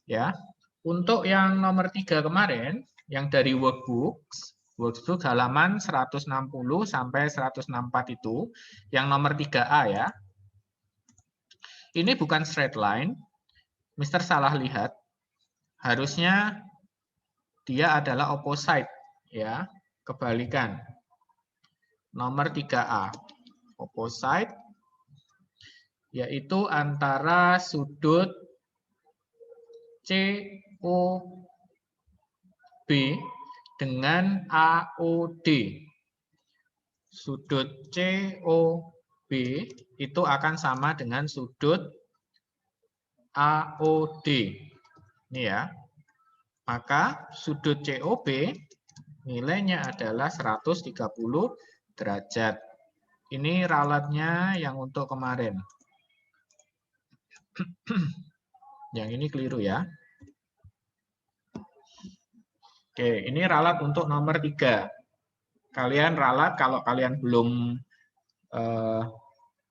Ya. Untuk yang nomor 3 kemarin, yang dari workbook halaman 160 sampai 164 itu, yang nomor 3A ya. Ini bukan straight line. Mister salah lihat. Harusnya dia adalah opposite ya, kebalikan. Nomor 3A. Opposite yaitu antara sudut COB dengan AOD. Sudut COB itu akan sama dengan sudut AOD. Ini ya. Maka sudut COB nilainya adalah 130 derajat. Ini ralatnya yang untuk kemarin. Yang ini keliru ya. Oke, ini ralat untuk nomor 3. Kalian ralat kalau kalian belum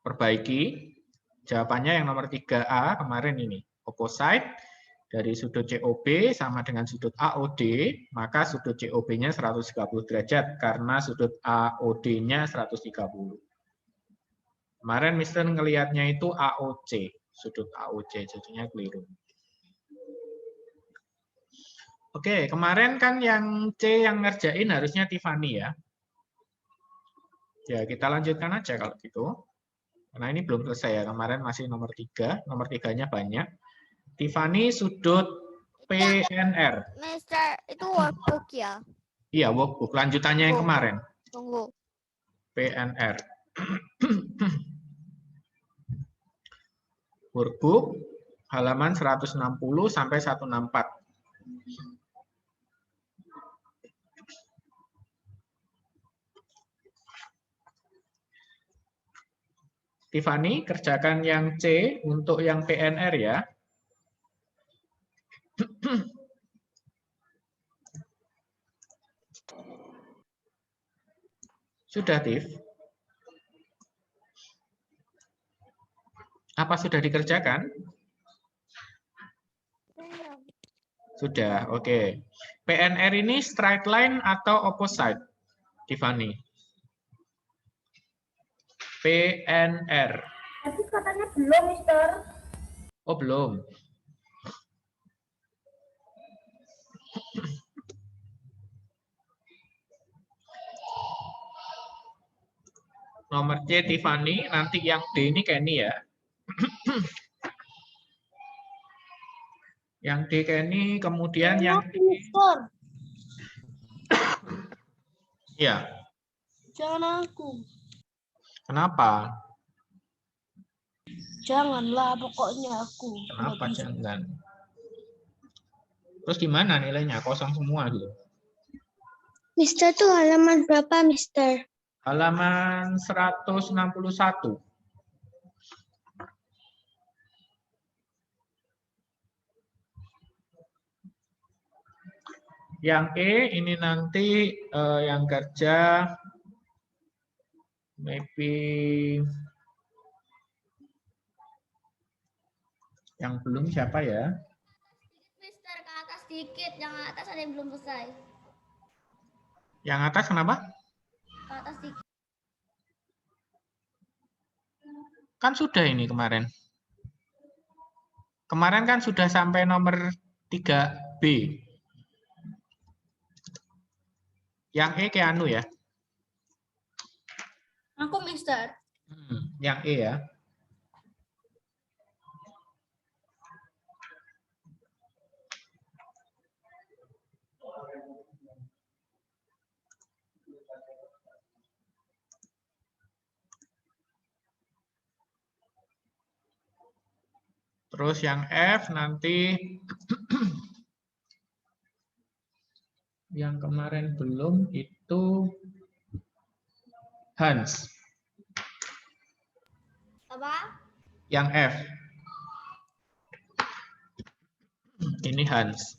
perbaiki, jawabannya yang nomor 3A kemarin ini. Opposite dari sudut COB sama dengan sudut AOD, maka sudut COB-nya 130 derajat karena sudut AOD-nya 130. Kemarin Mister ngelihatnya itu AOC, sudut AOC, jadinya keliru. Oke, kemarin kan yang C yang ngerjain harusnya Tiffany ya. Ya, kita lanjutkan aja kalau gitu. Karena ini belum selesai ya, kemarin masih nomor 3, nomor 3-nya banyak. Tiffany sudut PNR. Mister, itu workbook ya? Iya, workbook. Lanjutannya yang kemarin. Tunggu. PNR. Workbook halaman 160 sampai 164. Tiffany, kerjakan yang C untuk yang PNR ya. Sudah, Tiff? Apa sudah dikerjakan? Sudah, oke. PNR ini straight line atau opposite, Tiffany? PNR. Tapi katanya belum, Mister. Oh, belum. Nomor C Tiffany, nanti yang D ini Kenny ya. Yang D Kenny, kemudian yang D. Mister. Ya. Jangan aku. Kenapa? Janganlah pokoknya aku. Kenapa jangan? Terus gimana nilainya? Kosong semua gitu. Mister tuh halaman berapa, Mister? Halaman 161. Yang E ini nanti yang kerja maybe yang belum siapa ya? Mister, ke atas dikit, yang atas ada yang belum selesai. Yang atas kenapa? Ke atas dikit. Kan sudah ini kemarin. Kemarin kan sudah sampai nomor 3B. Yang E ke anu ya? Aku, Mister. Yang E ya. Terus yang F nanti yang kemarin belum itu Hans. Apa? Yang F. Ini Hans.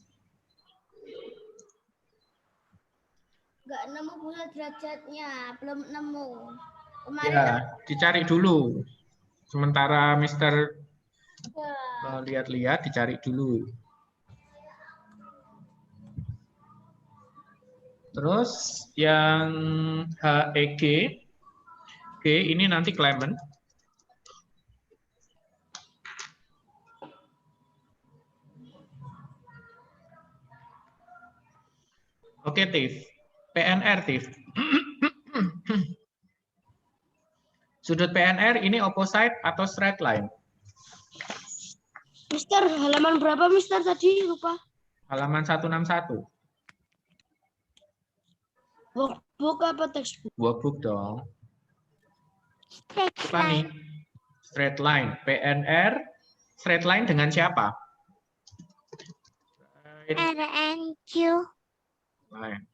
Nggak nemu pusat derajatnya, belum nemu. Kemarin Ya, dicari dulu. Sementara Mister ya. lihat-lihat, dicari dulu. Terus yang HEG, G ini nanti Clement. Oke, Tif. PNR, Tif. Sudut PNR ini opposite atau straight line? Mister, halaman berapa Mister tadi? Lupa. Halaman 161. Workbook apa textbook? Workbook dong. Straight Apa nih? Straight line. PNR, straight line dengan siapa? RNQ. Line.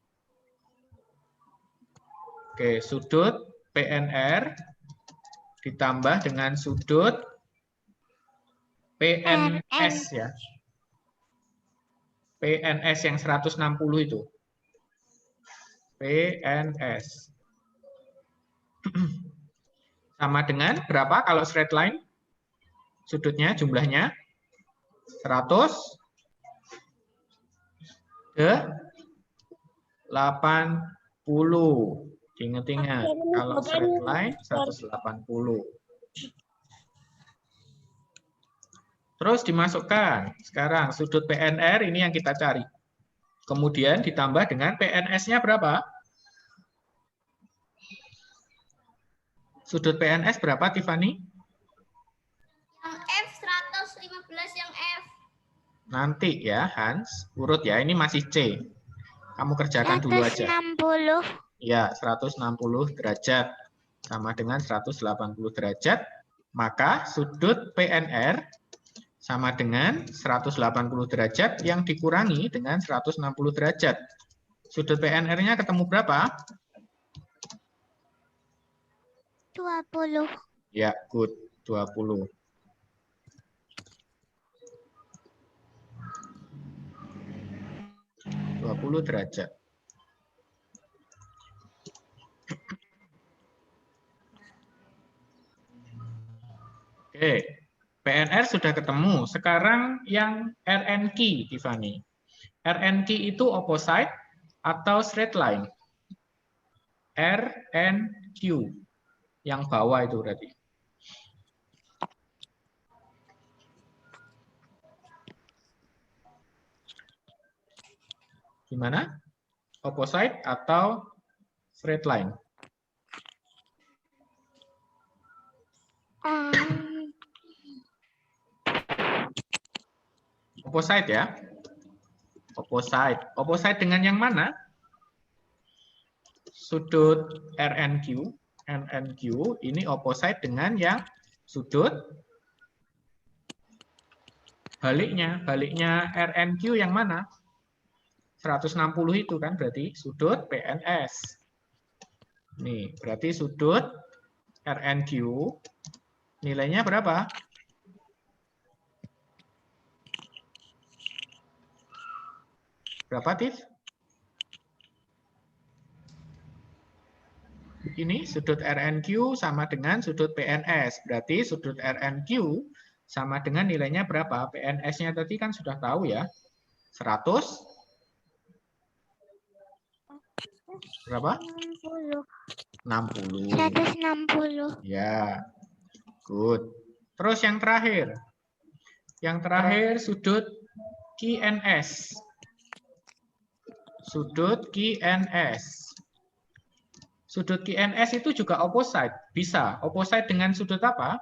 Oke, sudut PNR ditambah dengan sudut PNS ya. PNS yang 160 itu. PNS. Sama dengan berapa kalau straight line? Sudutnya, jumlahnya 100 ke 80. Ingat-ingat, kalau straight line 180. Terus dimasukkan. Sekarang sudut PNR ini yang kita cari. Kemudian ditambah dengan PNS-nya berapa? Sudut PNS berapa, Tiffany? Yang F 115 yang F. Nanti ya, Hans. Urut ya, ini masih C. Kamu kerjakan dulu aja. 160. Ya, 160 derajat. Sama dengan 180 derajat. Maka sudut PNR sama dengan 180 derajat yang dikurangi dengan 160 derajat. Sudut PNR-nya ketemu berapa? 20. Ya, good. 20. Derajat. Oke, PNR sudah ketemu. Sekarang yang RNQ, Tiffany. RNQ itu opposite atau straight line? RNQ. Yang bawah itu berarti. Gimana? Opposite atau straight line? Opposite ya. Opposite. Opposite dengan yang mana? Sudut RNQ. RNQ ini opposite dengan yang sudut baliknya. Baliknya RNQ yang mana? 160 itu kan berarti sudut PNS. Nih, berarti sudut RNQ nilainya berapa? Berapa, Tif? Ini sudut RNQ sama dengan sudut PNS. Berarti sudut RNQ sama dengan nilainya berapa? PNS-nya tadi kan sudah tahu ya. 100. Berapa? 60. 160. Ya. Good. Terus yang terakhir. Yang terakhir sudut QNS. Sudut QNS. Sudut QNS itu juga opposite. Bisa. Opposite dengan sudut apa?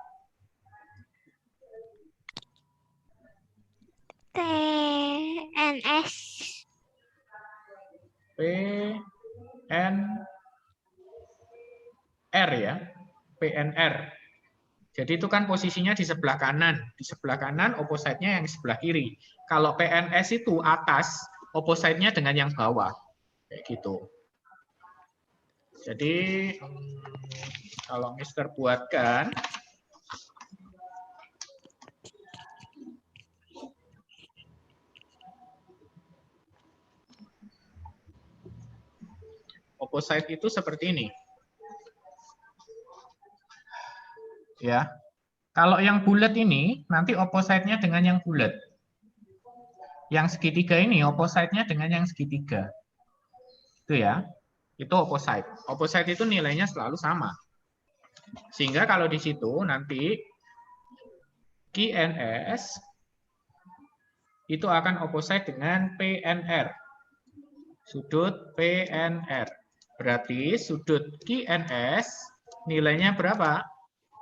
PNS. PNR ya. PNR. Jadi itu kan posisinya di sebelah kanan. Di sebelah kanan opposite-nya yang sebelah kiri. Kalau PNS itu atas, opposite-nya dengan yang bawah. Kayak gitu. Jadi kalau Mister buatkan opposite itu seperti ini. Ya. Kalau yang bulat ini nanti opposite-nya dengan yang bulat. Yang segitiga ini opposite-nya dengan yang segitiga. Itu ya. Itu opposite. Opposite itu nilainya selalu sama. Sehingga kalau di situ nanti QNS itu akan opposite dengan PNR. Sudut PNR. Berarti sudut QNS nilainya berapa?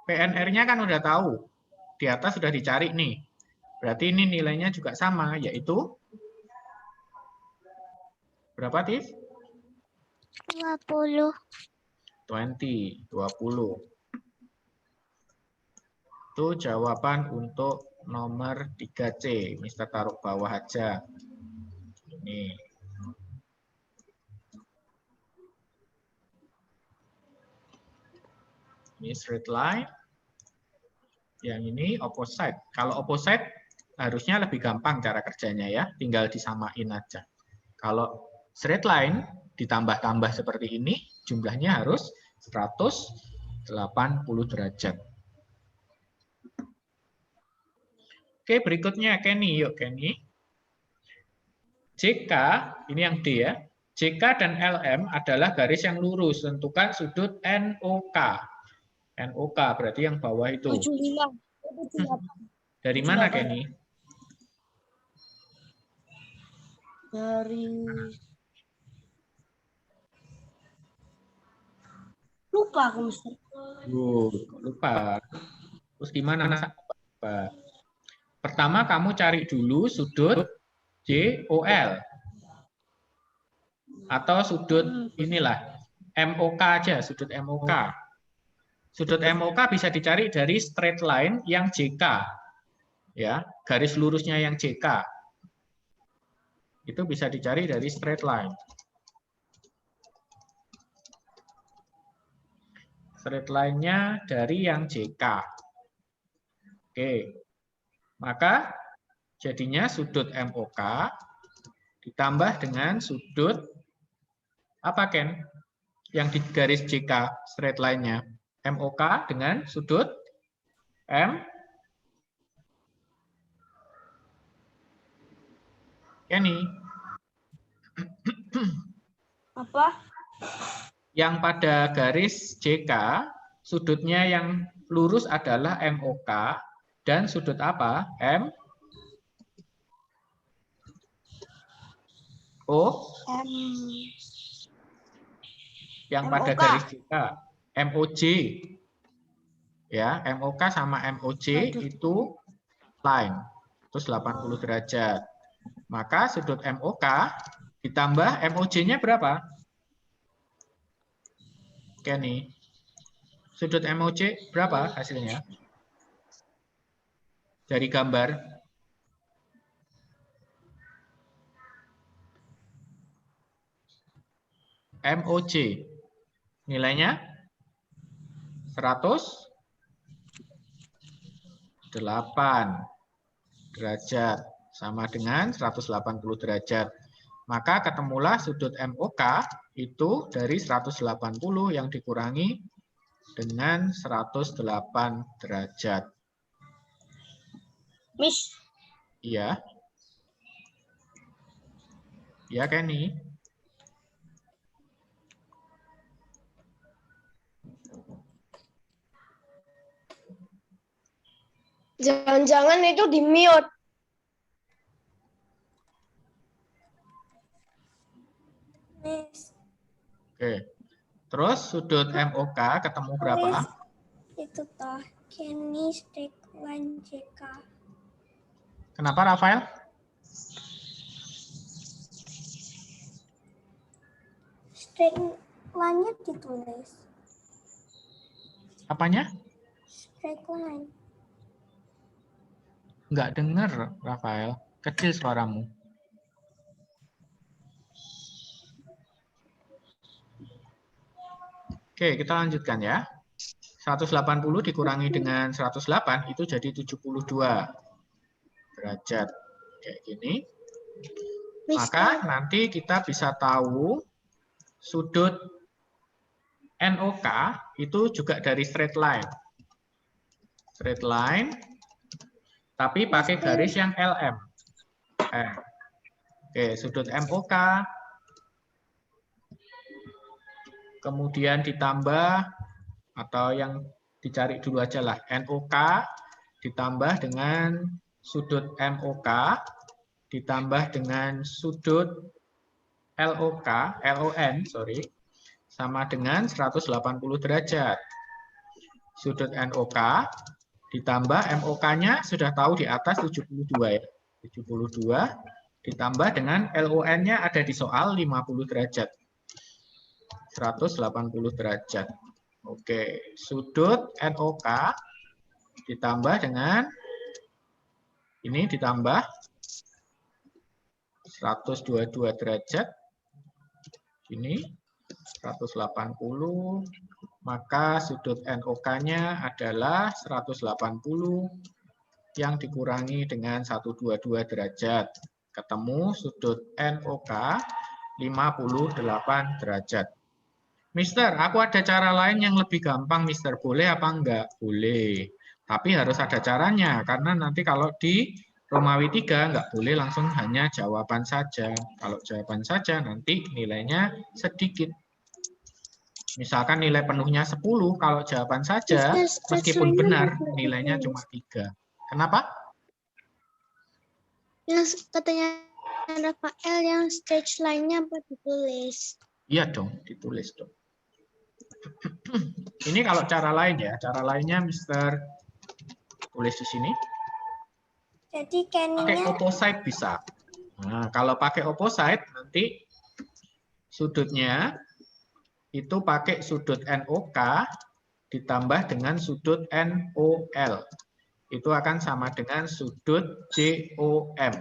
PNR-nya kan udah tahu. Di atas sudah dicari nih. Berarti ini nilainya juga sama, yaitu berapa, Tif? 20. 20. Itu jawaban untuk nomor 3C. Mister taruh bawah aja. Ini. Ini straight line. Yang ini opposite. Kalau opposite harusnya lebih gampang cara kerjanya ya. Tinggal disamain aja. Kalau straight line ditambah-tambah seperti ini, jumlahnya harus 180 derajat. Oke, berikutnya Kenny. Yuk, Kenny. JK, ini yang D ya. JK dan LM adalah garis yang lurus. Tentukan sudut NOK. NOK berarti yang bawah itu. 75. Dari mana, Kenny? Dari lupa aku, Mister. Lupa. Terus gimana? Pertama kamu cari dulu sudut JOL. Atau sudut inilah, MOK aja, sudut MOK. Sudut MOK bisa dicari dari straight line yang JK. Ya, garis lurusnya yang JK. Itu bisa dicari dari straight line. Straight line-nya dari yang JK. Oke. Maka jadinya sudut MOK ditambah dengan sudut apa, Ken? Yang di garis JK straight line-nya. MOK dengan sudut M. Kenny. Apa? Yang pada garis JK, sudutnya yang lurus adalah MOK, dan sudut apa? Yang pada MOK. garis JK, MOJ. Ya, MOK sama MOJ itu line, terus 80 derajat. Maka sudut MOK ditambah MOJ-nya berapa? Kenny. Sudut MOJ berapa hasilnya? Dari gambar. MOJ. Nilainya 108 derajat. Sama dengan 180 derajat. Maka ketemulah sudut MOK itu dari 180 yang dikurangi dengan 108 derajat. Miss. Iya. Iya, Kenny. Jangan-jangan itu di mute. Miss, Oke. Terus sudut MOK ketemu berapa? itu toh Kenny straight line JK. Kenapa, Rafael? Straight line-nya ditulis. Apanya? Straight line. Nggak dengar, Rafael. Kecil suaramu. Oke, kita lanjutkan ya. 180 dikurangi dengan 108 itu jadi 72 derajat. Kayak gini. Maka nanti kita bisa tahu sudut NOK itu juga dari straight line. Straight line, tapi pakai garis yang LM. Oke, sudut MOK kemudian ditambah, atau yang dicari dulu aja lah, NOK ditambah dengan sudut MOK ditambah dengan sudut LON, sama dengan 180 derajat. Sudut NOK ditambah MOK-nya sudah tahu di atas 72 ya. 72 ditambah dengan LON-nya ada di soal 50 derajat. 180 derajat. Oke, sudut NOK ditambah dengan ini ditambah 122 derajat. Ini 180, maka sudut NOK-nya adalah 180 yang dikurangi dengan 122 derajat. Ketemu sudut NOK 58 derajat. Mister, aku ada cara lain yang lebih gampang, Mister. Boleh apa enggak? Boleh. Tapi harus ada caranya, karena nanti kalau di Romawi 3 enggak boleh langsung hanya jawaban saja. Kalau jawaban saja nanti nilainya sedikit. Misalkan nilai penuhnya 10, kalau jawaban saja, meskipun benar, nilainya cuma 3. Kenapa? Yang katanya Rafael yang stage line-nya apa ditulis? Iya dong, ditulis dong. Ini kalau cara lain ya, cara lainnya Mister tulis di sini. Jadi Pakai canning-nya opposite bisa. Nah, kalau pakai opposite nanti sudutnya itu pakai sudut NOK ditambah dengan sudut NOL. Itu akan sama dengan sudut COM.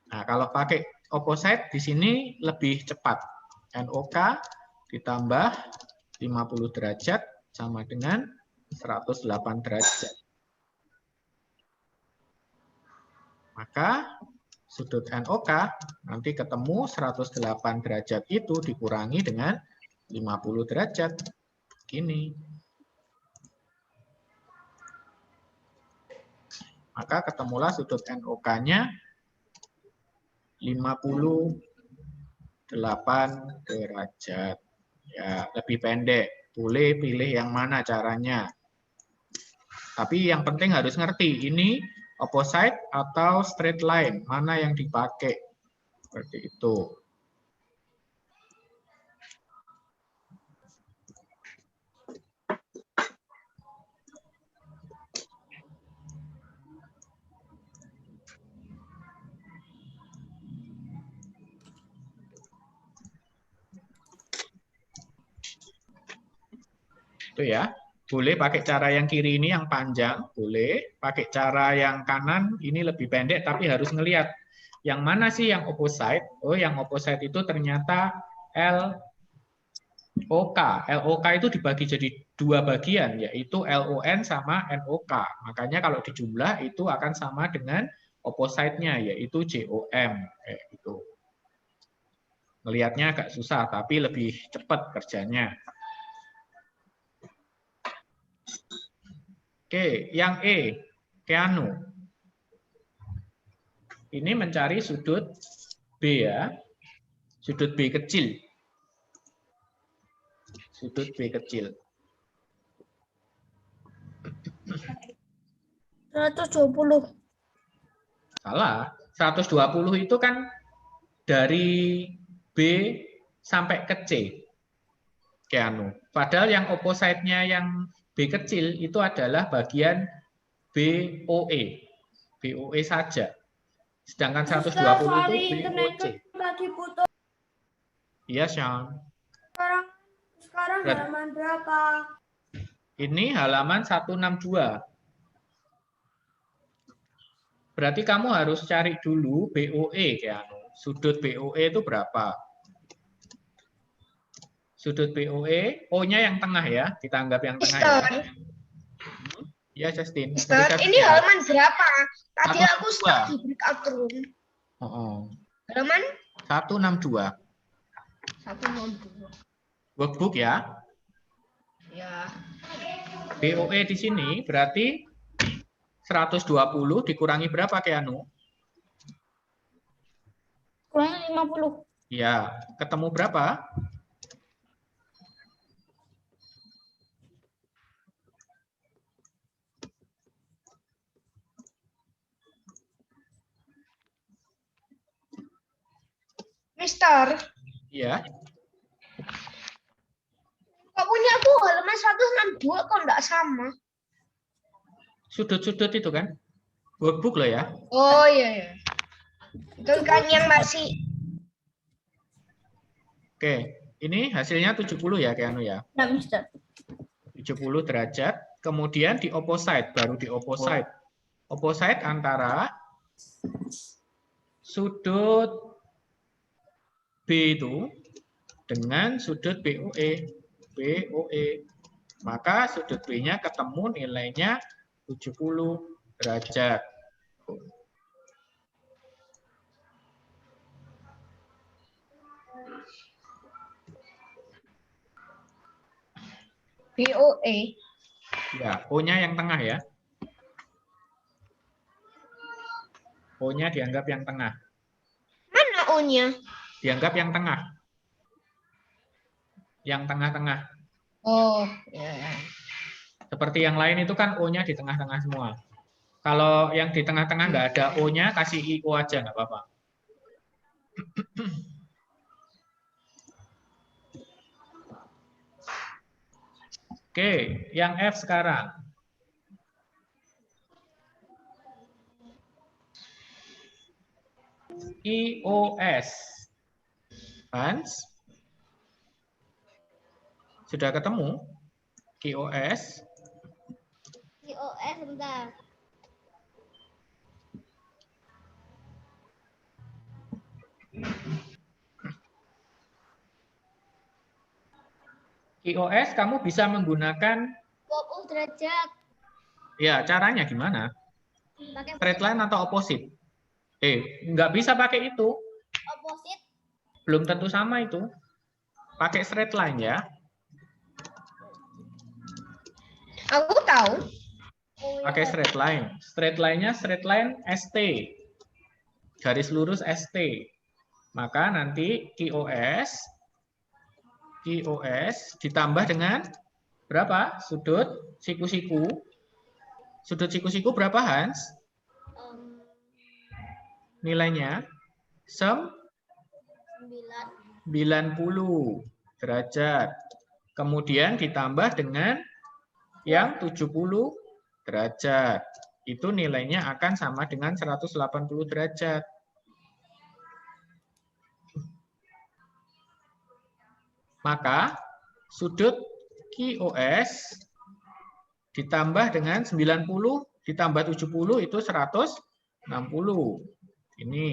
Nah, kalau pakai opposite di sini lebih cepat. NOK ditambah 50 derajat sama dengan 108 derajat. Maka sudut NOK nanti ketemu 108 derajat itu dikurangi dengan 50 derajat. Gini. Maka ketemulah sudut NOK-nya 58 derajat. Ya, lebih pendek. Boleh pilih yang mana caranya. Tapi yang penting harus ngerti, ini opposite atau straight line, mana yang dipakai. Seperti itu. Itu ya. Boleh pakai cara yang kiri ini yang panjang, boleh. Pakai cara yang kanan ini lebih pendek, tapi harus ngelihat yang mana sih yang opposite. Oh, yang opposite itu ternyata LOK. LOK itu dibagi jadi dua bagian, yaitu LON sama NOK. Makanya kalau dijumlah itu akan sama dengan opposite-nya, yaitu COM. Itu. Ngelihatnya agak susah, tapi lebih cepat kerjanya. Oke, yang E, Keanu. Ini mencari sudut B ya. Sudut B kecil. Sudut B kecil. 120. Salah. 120 itu kan dari B sampai ke C. Keanu. Padahal yang opposite-nya yang B kecil itu adalah bagian BOE. BOE saja. Sedangkan 120 itu BOC. Iya, Sean. Sekarang halaman berapa? Ini halaman 162. Berarti kamu harus cari dulu BOE, Keanu. Sudut BOE itu berapa? Sudut BOE, O-nya yang tengah ya. Kita anggap yang tengah ya. Ya, Justin. Mister, ini halaman berapa? Tadi aku 162. stuck di breakout room. Halaman? 162. 162. Workbook ya. Ya. BOE di sini berarti 120 dikurangi berapa, Keanu? Kurang 50. Ya, ketemu berapa? Mister, Ya, kok punya aku halaman 162 kok nggak sama? sudut-sudut itu kan? Workbook loh ya. Oh iya, iya. Itu kan yang masih Oke, ini hasilnya 70 ya, Keanu ya. Nah, Mister. 70 derajat. Kemudian di opposite, baru di opposite. Opposite antara sudut B itu dengan sudut BOE. BOE. Maka sudut B-nya ketemu nilainya 70 derajat. BOE. Ya, O-nya yang tengah ya. O-nya dianggap yang tengah. Mana O-nya? Dianggap yang tengah. Yang tengah-tengah. Oh, iya. Iya. Seperti yang lain itu kan O-nya di tengah-tengah semua. Kalau yang di tengah-tengah nggak ada O-nya, kasih IO aja, nggak apa-apa. Oke, yang F sekarang. IOS. Hans? Sudah ketemu? IOS? IOS bentar. IOS kamu bisa menggunakan, 20 derajat. ya caranya gimana? Pakai Straight line atau opposite? Nggak bisa pakai itu. opposite. Belum tentu sama itu. Pakai straight line ya. Aku tahu. Oh, Pakai iya. straight line. Straight line-nya straight line ST. Garis lurus ST. Maka nanti QOS ditambah dengan berapa? Sudut siku-siku. Sudut siku-siku berapa, Hans? Nilainya? 90 derajat. Kemudian ditambah dengan yang 70 derajat. Itu nilainya akan sama dengan 180 derajat. Maka sudut QOS ditambah dengan 90 ditambah 70 itu 160. Ini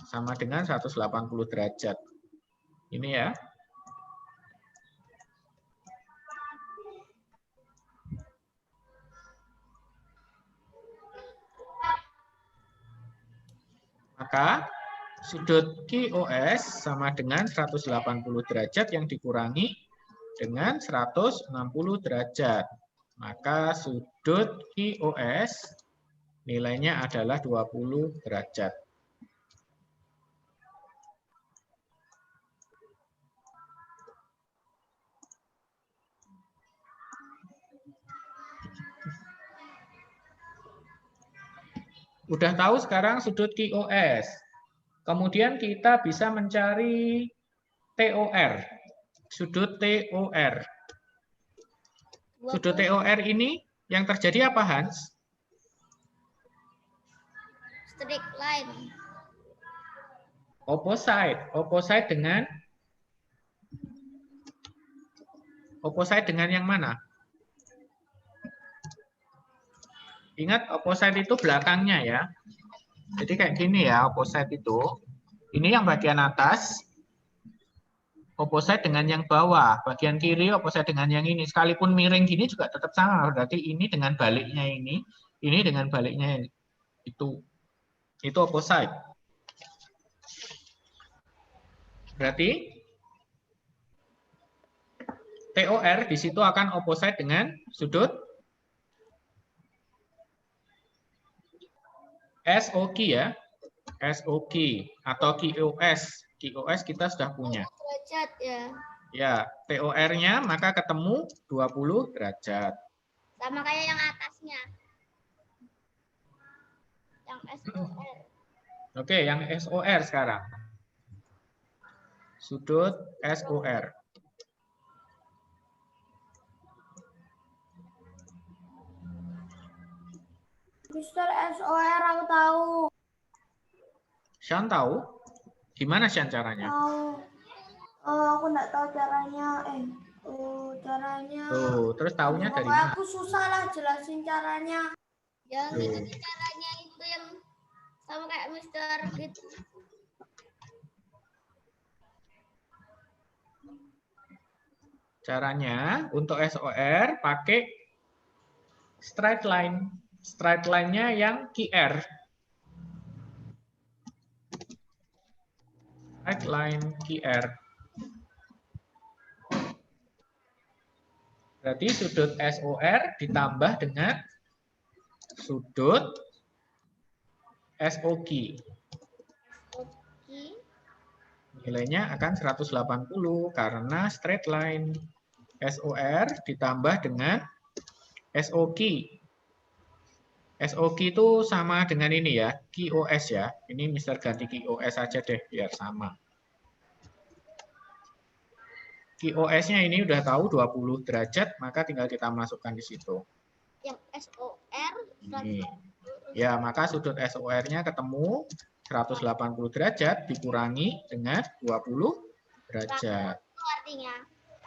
sama dengan 180 derajat. Ini ya. Maka sudut QOS sama dengan 180 derajat yang dikurangi dengan 160 derajat. Maka sudut QOS nilainya adalah 20 derajat. Udah tahu sekarang sudut QOS. Kemudian kita bisa mencari TOR. Sudut TOR. Sudut TOR ini yang terjadi apa, Hans? Straight line. Opposite. Opposite dengan yang mana? Ingat opposite itu belakangnya ya. Jadi kayak gini ya opposite itu. Ini yang bagian atas. Opposite dengan yang bawah. Bagian kiri opposite dengan yang ini. Sekalipun miring gini juga tetap sama. Berarti ini dengan baliknya ini. Ini dengan baliknya ini. Itu opposite. Berarti TOR di situ akan opposite dengan sudut SOQ ya. SOQ atau QOS. QOS kita sudah punya. Derajat ya. Ya, TOR-nya maka ketemu 20 derajat. Sama kayak yang atasnya. Yang SOR. Oke, yang SOR sekarang. Sudut SOR. Mister SOR aku tahu. Shan tahu? Gimana Shan caranya? Tahu. Aku nggak tahu caranya. Caranya. Tuh, terus tahunya dari Pokoknya mana? aku susah lah jelasin caranya. Yang Tuh. itu caranya itu yang sama kayak Mister gitu. Caranya untuk SOR pakai straight line. Straight line-nya yang QR. Straight line QR. Berarti sudut SOR ditambah dengan sudut SOQ. Oke. Nilainya akan 180 karena straight line. SOR ditambah dengan SOQ. SOQ itu sama dengan ini ya, QOS ya. Ini Mister ganti QOS aja deh, biar sama. QOS-nya ini udah tahu 20 derajat, maka tinggal kita masukkan di situ. Yang SOR. Ini. Ya, maka sudut SOR-nya ketemu 180 derajat dikurangi dengan 20 derajat. Itu artinya.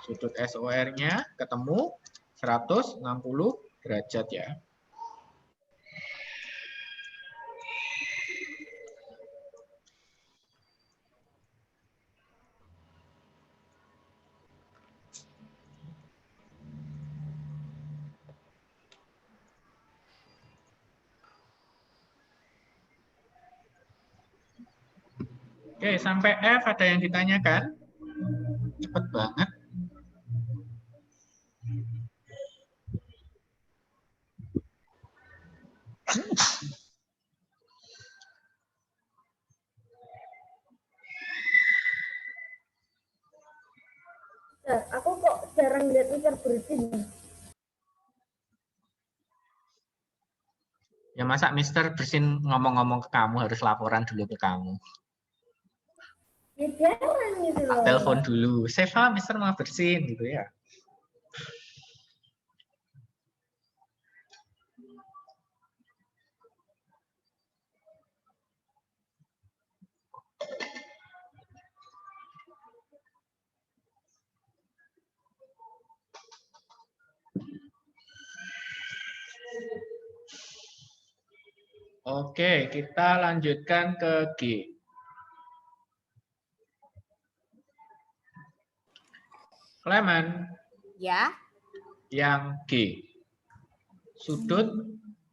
Sudut SOR-nya ketemu 160 derajat ya. Oke, sampai F ada yang ditanyakan? Cepet banget. Aku kok jarang lihat Mister bersin. Ya masa Mister bersin ngomong-ngomong ke kamu harus laporan dulu ke kamu. Ya jarang gitu Tak loh. telepon dulu. Seva, Mister mau bersin gitu ya. Oke, kita lanjutkan ke G. Clement, Ya, yang G. Sudut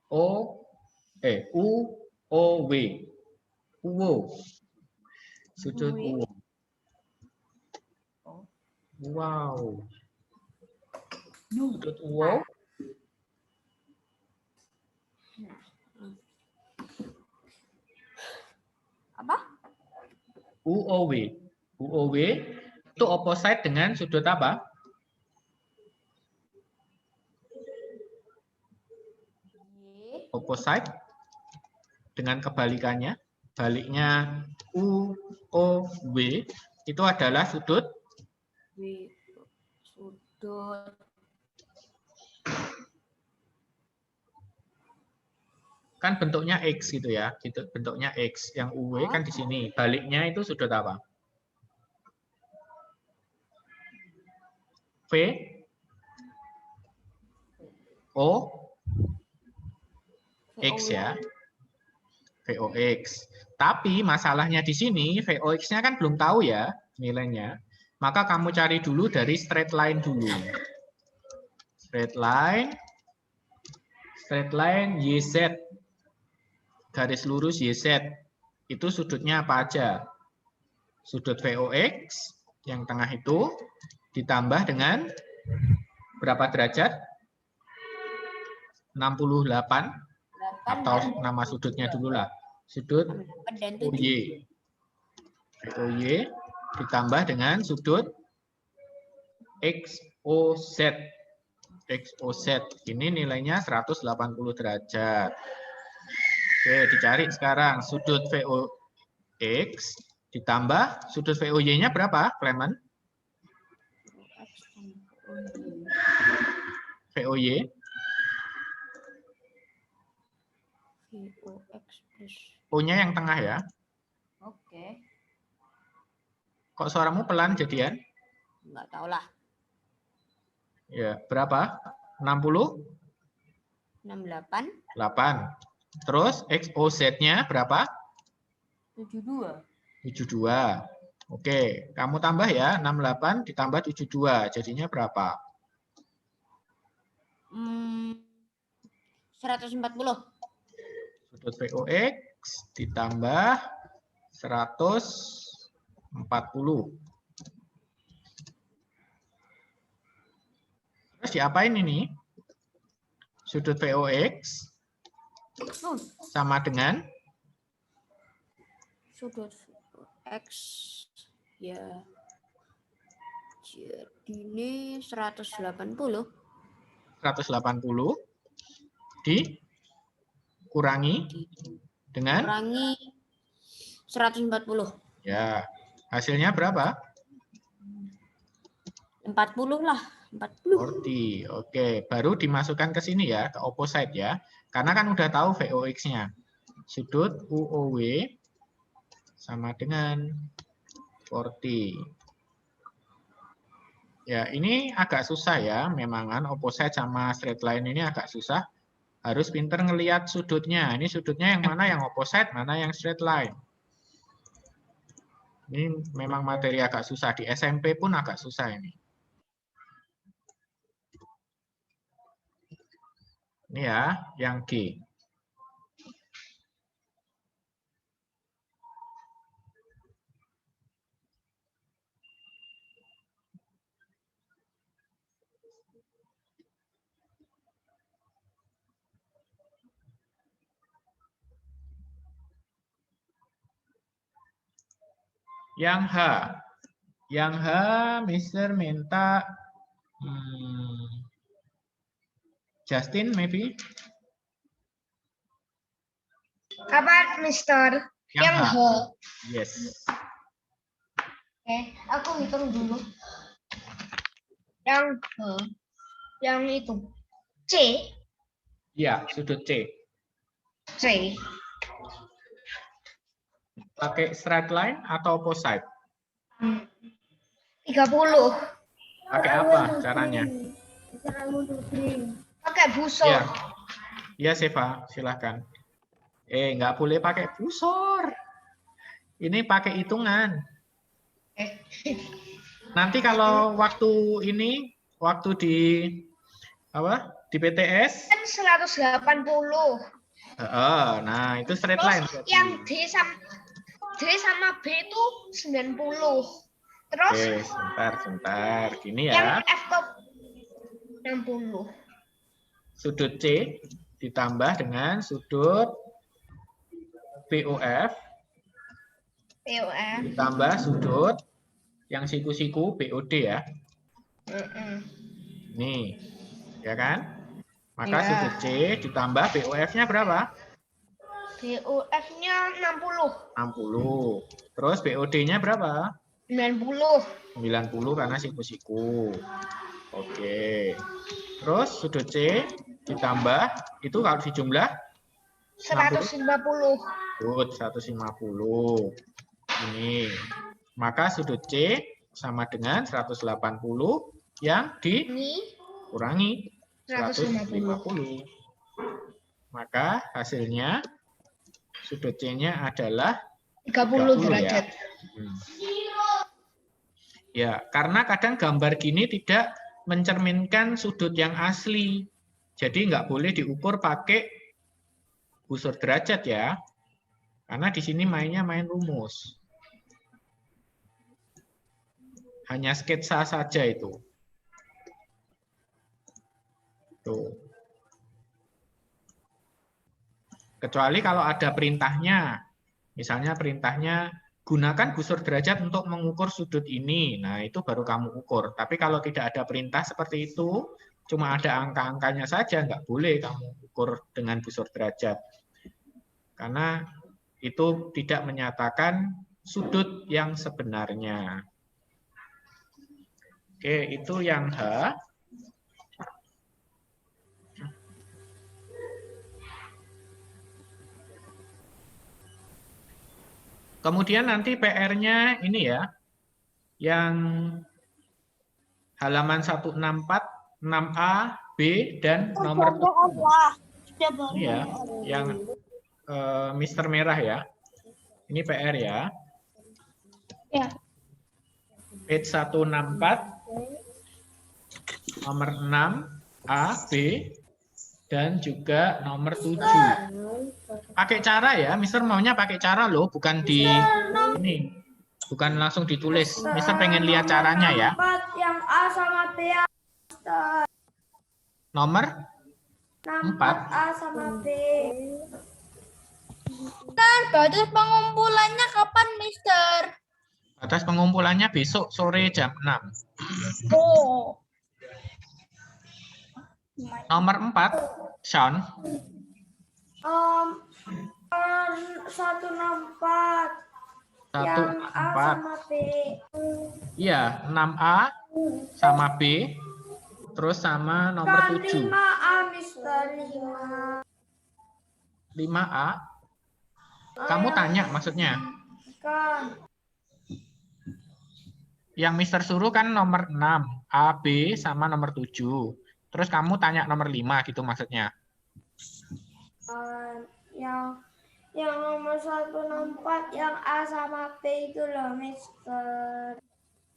UOW. UO. Sudut UW. UO. Wow. Sudut UO. apa? UOW. UOW itu opposite dengan sudut apa? Y, Opposite dengan kebalikannya. Baliknya UOW itu adalah sudut W, sudut kan bentuknya X gitu ya. Gitu, bentuknya X. Yang UW kan di sini. Baliknya itu sudut apa? V O X ya. VOX. Tapi masalahnya di sini VOX-nya kan belum tahu ya nilainya. Maka kamu cari dulu dari straight line dulu. Straight line YZ. Garis lurus YZ. Itu sudutnya apa aja? Sudut VOX yang tengah itu ditambah dengan berapa derajat? 68 atau nama sudutnya dulu lah. sudut 8 dan 7. OY. OY ditambah dengan sudut XOZ. XOZ ini nilainya 180 derajat. Oke, dicari sekarang sudut VOX ditambah sudut VOY-nya berapa, Clement? VOY? VOX plus. O-nya yang tengah ya. Oke. Kok suaramu pelan jadian? Nggak tahu lah. Ya, berapa? 60? 68. 8. Terus XOZ-nya berapa? 72. 72. Oke, kamu tambah ya, 68 ditambah 72. Jadinya berapa? 140. Sudut VOX ditambah 140. Terus diapain ini? Sudut VOX sama dengan Sudut X ya. Jadi ini 180. 180 dikurangi dengan Kurangi 140. ya, hasilnya berapa? 40 lah. 40. 40. Oke, baru dimasukkan ke sini ya, ke opposite ya. Karena kan udah tahu VOX-nya. Sudut UOW sama dengan 40. Ya, ini agak susah ya, memang kan opposite sama straight line ini agak susah. Harus pinter ngelihat sudutnya. Ini sudutnya yang mana yang opposite, mana yang straight line. Ini memang materi agak susah. Di SMP pun agak susah ini. Ini ya, yang G. Yang H. Yang H, Mister minta Justin, maybe? Kapan, Mister? Yang H. Yes. Oke, aku hitung dulu. Yang H. Yang itu. C. Iya, sudut C. C. Pakai straight line atau opposite? 30. Pakai apa caranya? Pakai busur. Iya. Iya, Seva, silahkan. Nggak boleh pakai busur. Ini pakai hitungan. Nanti kalau waktu di apa? Di PTS Kan 180. nah itu straight Terus line. berarti. yang D sama B itu 90. Terus Oke, sebentar. Gini yang ya. F ke 60. Sudut C ditambah dengan sudut POF POF. ditambah sudut yang siku-siku BOD ya. Nih, ya kan? Maka Ya. sudut C ditambah BOF-nya berapa? BOF-nya 60. 60. Terus BOD-nya berapa? 90. 90 karena siku-siku. Oke. Terus sudut C ditambah, itu kalau dijumlah 150. Good, 150. Ini. Maka sudut C sama dengan 180 yang Ini dikurangi 150. 150. Maka hasilnya sudut C-nya adalah 30 30 ya. derajat. Ya, karena kadang gambar gini tidak mencerminkan sudut yang asli. Jadi nggak boleh diukur pakai busur derajat ya. Karena di sini mainnya main rumus. Hanya sketsa saja itu. Tuh. Kecuali kalau ada perintahnya. Misalnya perintahnya gunakan busur derajat untuk mengukur sudut ini. Nah, itu baru kamu ukur. Tapi kalau tidak ada perintah seperti itu, cuma ada angka-angkanya saja, nggak boleh kamu ukur dengan busur derajat. Karena itu tidak menyatakan sudut yang sebenarnya. Oke, itu yang H. Kemudian nanti PR-nya ini ya, yang halaman 164, 6A, B, dan nomor 7. Ini ya, yang Mister Merah ya. Ini PR ya. Ya. Page 164, nomor 6, A, B, dan juga nomor 7. Pakai cara ya, Mister maunya pakai cara loh, bukan di ini. Bukan langsung ditulis. Mister pengen lihat caranya ya. Yang A sama B ya. Nomor 4. A sama B. Batas pengumpulannya kapan, Mister? Batas pengumpulannya besok sore jam 6. Oh. Nomor 4, Sean. 164. Yang A 164. sama B. Iya, 6A sama B. Terus sama nomor 7. 5A, Mister. 5A. Kamu tanya maksudnya. Kan. Yang Mister suruh kan nomor 6. A, B sama nomor 7. Terus kamu tanya nomor 5 gitu maksudnya. Yang nomor 164 yang A sama B itu loh, Mister.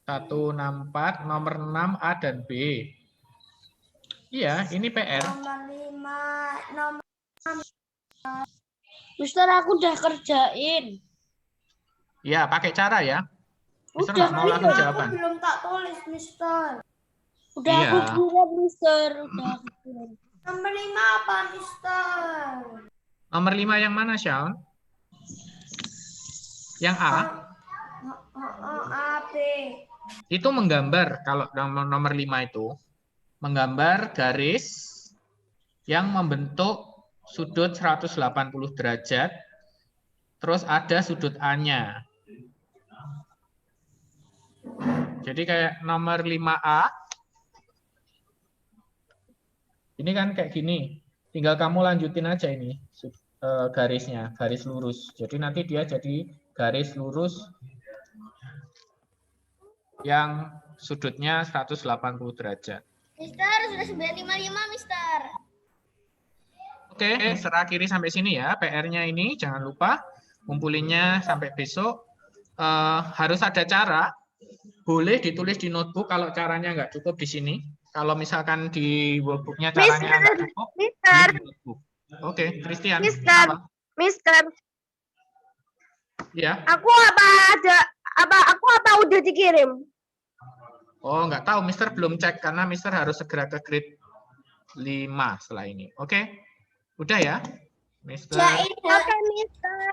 164, nomor 6, A dan B. Iya, ini PR. Nomor 5, nomor Mister, aku udah kerjain. Ya, pakai cara ya. Mister Udah, nggak mau langsung aku jawaban. belum tak tulis, Mister. Udah Iya. aku kirim, Mister. Udah aku kirim. Nomor 5 apa, Mister? Nomor 5 yang mana, Sean? Yang A? A, B. Itu menggambar, kalau nomor 5 itu. Menggambar garis yang membentuk sudut 180 derajat. Terus ada sudut A-nya. Jadi kayak nomor 5A. Ini kan kayak gini. Tinggal kamu lanjutin aja ini garisnya, garis lurus. Jadi nanti dia jadi garis lurus yang sudutnya 180 derajat. Mister, sudah 955, Mister. Oke, serah kiri sampai sini ya. PR-nya ini jangan lupa kumpulinnya sampai besok. Harus ada cara. Boleh ditulis di notebook kalau caranya nggak cukup di sini. Kalau misalkan di workbook-nya caranya nggak cukup, Mister, di notebook. Oke, Christian. Mister. Apa? Mister, Ya. aku apa udah dikirim? Oh, nggak tahu. Mister belum cek karena Mister harus segera ke grade 5 setelah ini. Oke, udah ya, Mister. Oke, Mister.